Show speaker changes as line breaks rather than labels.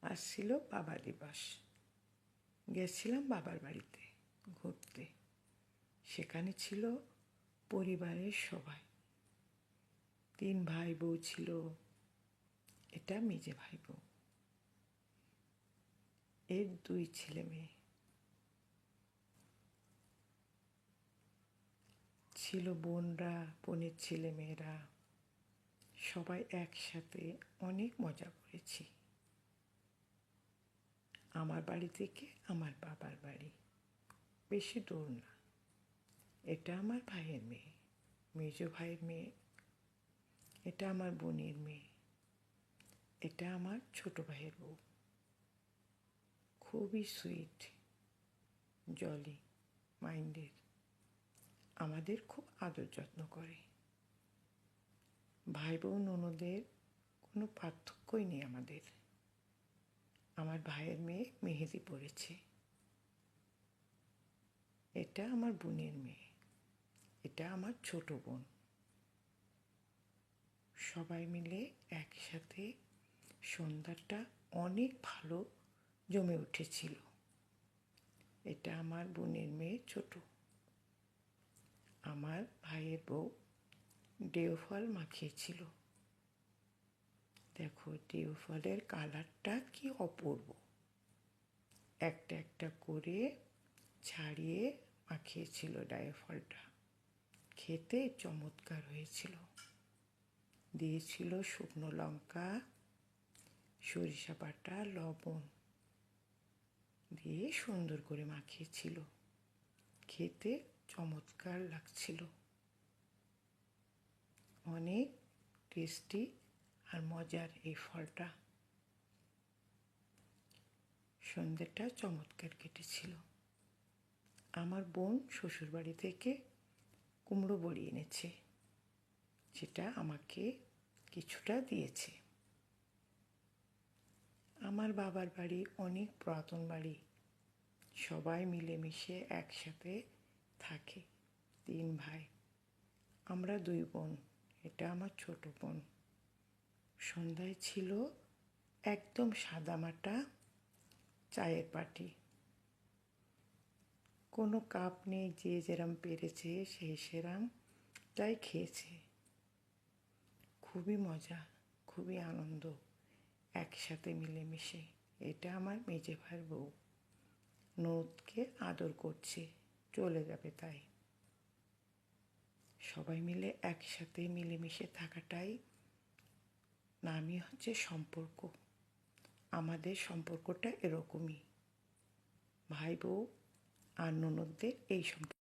আসছিল বাবা দিবস। গেছিলাম বাবার বাড়িতে ঘুরতে। সেখানে ছিল পরিবারের সবাই। 3 ভাই বউ ছিল। এটা মেজে ভাই বউ, এর 2 ছেলে মেয়ে ছিল। বোনরা, বোনের ছেলে মেয়েরা সবাই একসাথে অনেক মজা করেছি। আমার বাড়ি থেকে আমার বাবার বাড়ি বেশি দূর না। এটা আমার ভাইয়ের মেয়ে, মেজো ভাইয়ের মেয়ে। এটা আমার বোনের মেয়ে। এটা আমার ছোট ভাইয়ের বউ। খুবই সুইট, জলি মাইন্ডের। আমাদের খুব আদর যত্ন করে। ভাই বোন ননদের কোনো পার্থক্যই নেই আমাদের। আমার ভাইয়ের মেয়ে মেহেদি পড়েছে। এটা আমার বোনের মেয়ে। এটা আমার ছোট বোন। সবাই মিলে একসাথে সন্ধ্যাটা অনেক ভালো জমে উঠেছিল। এটা আমার বোনের মেয়ে ছোট। আমার ভাইয়ের বউ ডেও ফল মাখিয়েছিল। দেখো ডেও ফলের কালারটা কি অপূর্ব। একটা একটা করে ছাড়িয়ে মাখিয়েছিল ডেও ফলটা। খেতে চমৎকার হয়েছিল। দিয়েছিল শুকনো লঙ্কা, সরিষা বাটা, লবণ দিয়ে সুন্দর করে মাখিয়েছিল। খেতে চমৎকার লাগছিল। অনেক টেস্টি আর মজার এই ফলটা। সন্ধ্যেটা চমৎকার কেটেছিল। আমার বোন শ্বশুরবাড়ি থেকে কুমড়ো বড়ি এনেছে, সেটা আমাকে কিছুটা দিয়েছে। আমার বাবার বাড়ি অনেক পুরাতন বাড়ি। সবাই মিলেমিশে একসাথে থাকে। 3 ভাই, আমরা 2 বোন। এটা আমার ছোট বোন। সন্ধ্যায় ছিল একদম সাদামাটা চায়ের পার্টি। কোনো কাপ নেই, যে যেরম পেরেছে সেই সেরাম তাই খেয়েছে। খুবই মজা, খুবই আনন্দ একসাথে মিলেমিশে। এটা আমার মেজে ভাইয়ের বউ ননদকে আদর করছে, চলে যাবে তাই। সবাই মিলে একসাথে মিলেমিশে থাকাটাই নামই হচ্ছে সম্পর্ক। আমাদের সম্পর্কটা এরকমই। ভাই বউ আর ননদদের এই সম্পর্ক।